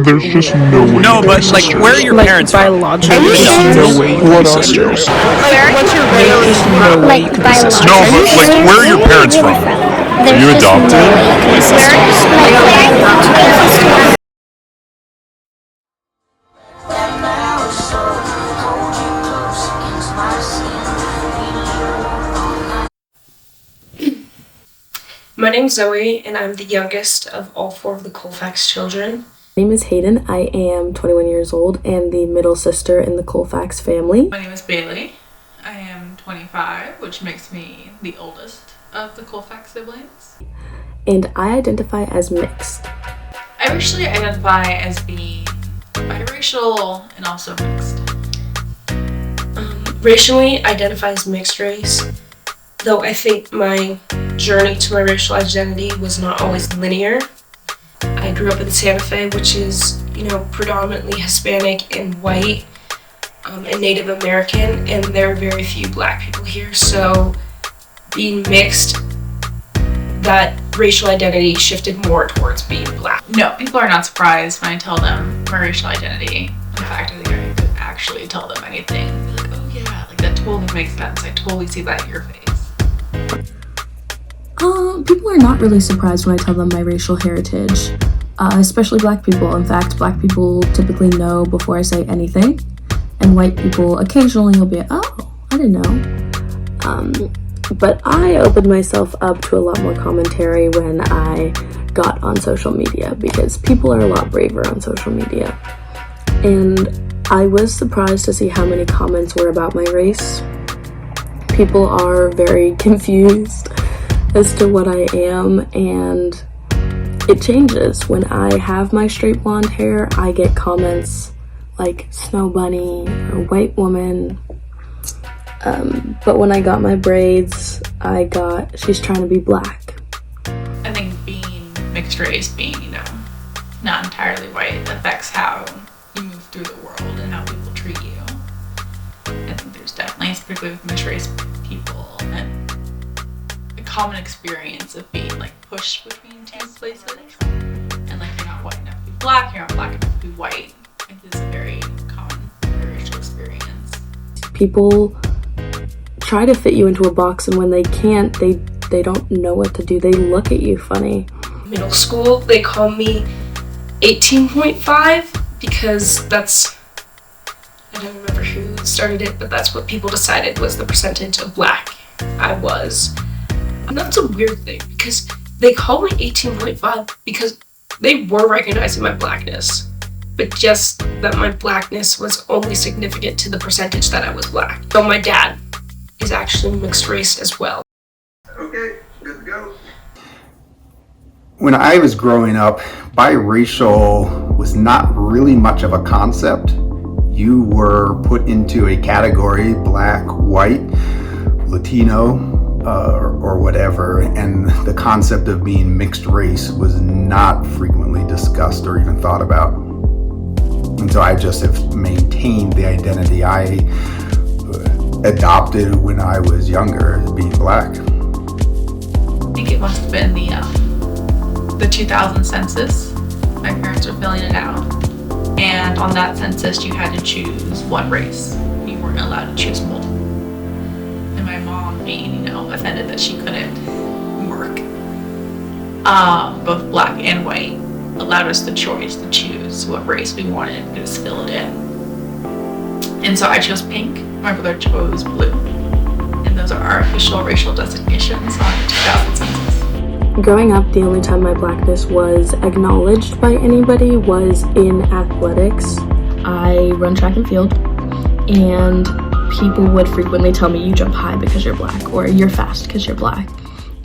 There's just no way. No, but like, where are your parents from? biologically. There's just no way you can be sisters. What's your race? No way you could be sisters. No, but like, where are your parents from? Are you adopted? My name's Zoe, and I'm the youngest of all 4 of the Colfax children. My name is Hayden. I am 21 years old and the middle sister in the Colfax family. My name is Bailey. I am 25, which makes me the oldest of the Colfax siblings. And I identify as mixed. I racially identify as being biracial and also mixed. Racially identify as mixed race, though I think my journey to my racial identity was not always linear. I grew up in Santa Fe, which is, predominantly Hispanic and white and Native American, and there are very few black people here, so being mixed, that racial identity shifted more towards being black. No, people are not surprised when I tell them my racial identity. In fact, I think I could actually tell them anything. Be like, oh yeah, like that totally makes sense. I totally see that in your face. People are not really surprised when I tell them my racial heritage, especially black people. In fact, black people typically know before I say anything, and white people occasionally will be, oh, I didn't know. But I opened myself up to a lot more commentary when I got on social media, because people are a lot braver on social media. And I was surprised to see how many comments were about my race. People are very confused as to what I am, and it changes. When I have my straight blonde hair, I get comments like snow bunny or white woman. But when I got my braids, I got she's trying to be black. I think being mixed race, being, not entirely white, affects how you move through the world and how people treat you. I think there's definitely, particularly with mixed race people, and a common experience of being pushed between 2 places, and you're not white enough to be black, you're not black enough to be white. I think this is a very common racial experience. People try to fit you into a box, and when they can't, they don't know what to do. They look at you funny. Middle school, they call me 18.5 because I don't remember who started it, but that's what people decided was the percentage of black I was. And that's a weird thing, because they call me 18.5 because they were recognizing my blackness, but just that my blackness was only significant to the percentage that I was black. So my dad is actually mixed race as well. Okay, good to go. When I was growing up, biracial was not really much of a concept. You were put into a category, black, white, Latino, or whatever, and the concept of being mixed race was not frequently discussed or even thought about. And so I just have maintained the identity I adopted when I was younger as being black. I think it must have been the 2000 census. My parents were filling it out, and on that census you had to choose one race. You weren't allowed to choose multiple. And my mom being, offended that she couldn't work both black and white, allowed us the choice to choose what race we wanted and just fill it in. And so I chose pink, my brother chose blue, and those are our official racial designations on the 2000 census. Growing up, the only time my blackness was acknowledged by anybody was in athletics. I run track and field, and people would frequently tell me, you jump high because you're black, or you're fast because you're black.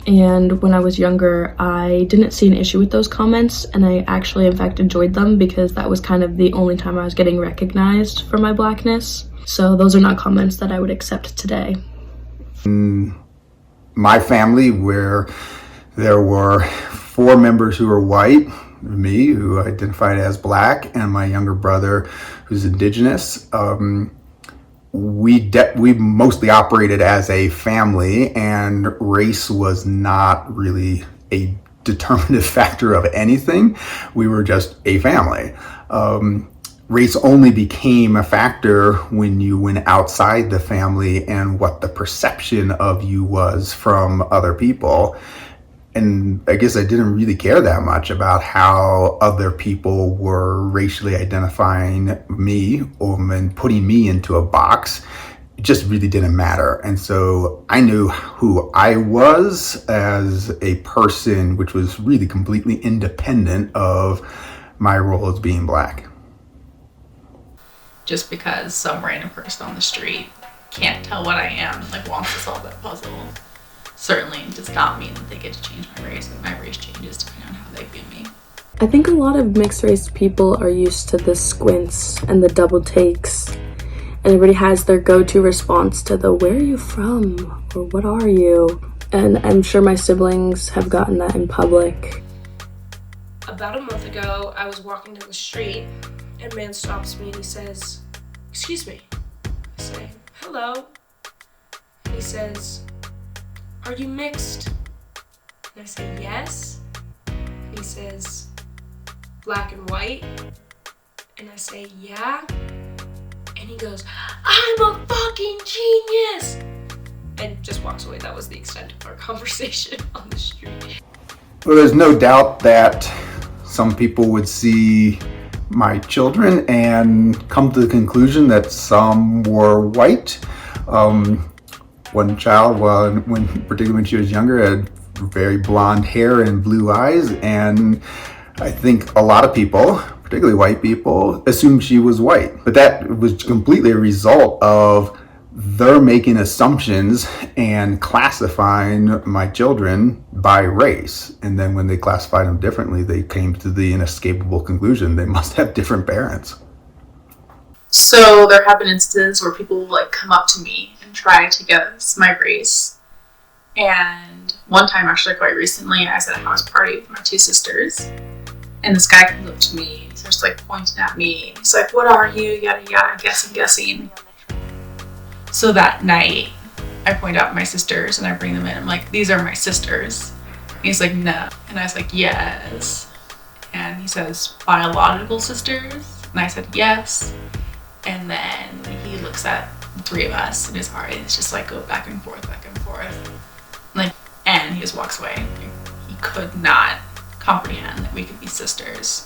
And when I was younger, I didn't see an issue with those comments, and I actually, in fact, enjoyed them because that was kind of the only time I was getting recognized for my blackness. So those are not comments that I would accept today. My family, where there were 4 members who were white, me, who identified as black, and my younger brother, who's indigenous, we mostly operated as a family, and race was not really a determinative factor of anything. We were just a family. Race only became a factor when you went outside the family and what the perception of you was from other people. And I guess I didn't really care that much about how other people were racially identifying me and putting me into a box. It just really didn't matter. And so I knew who I was as a person, which was really completely independent of my role as being Black. Just because some random person on the street can't tell what I am, like wants to solve that puzzle, certainly does not mean that they get to change my race. Like my race changes depending on how they view me. I think a lot of mixed race people are used to the squints and the double takes, and everybody has their go-to response to the "where are you from?" or "what are you?" And I'm sure my siblings have gotten that in public. About a month ago, I was walking down the street and a man stops me and he says, "Excuse me." I say, "Hello." He says, "Are you mixed?" And I say, "Yes." He says, "Black and white?" And I say, "Yeah." And he goes, "I'm a fucking genius!" And just walks away. That was the extent of our conversation on the street. Well, there's no doubt that some people would see my children and come to the conclusion that some were white. One child, particularly when she was younger, had very blonde hair and blue eyes, and I think a lot of people, particularly white people, assumed she was white. But that was completely a result of they're making assumptions and classifying my children by race. And then when they classified them differently, they came to the inescapable conclusion they must have different parents. So there have been instances where people will like come up to me and try to guess my race. And one time, actually quite recently, I was at a house party with my two sisters, and this guy comes up to me and starts like pointing at me. He's like, "What are you? Yada yada, guessing." So that night, I point out my sisters and I bring them in. I'm like, "These are my sisters." And he's like, "No." And I was like, "Yes." And he says, "Biological sisters?" And I said, "Yes." And then he looks at the three of us and his eyes just like go back and forth. Like, and he just walks away. He could not comprehend that we could be sisters.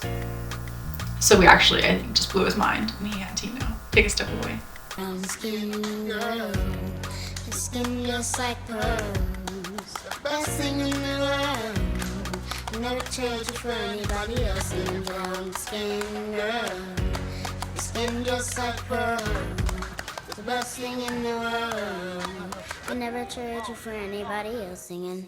So we actually, I think, just blew his mind, and he had to, take a step away. Brown skin girl, your skin just like pearls, best thing in the world. Never trade you for anybody else. In brown skin girl, your skin just like pearls, the best thing in the world. I never trade you for anybody else. Singing.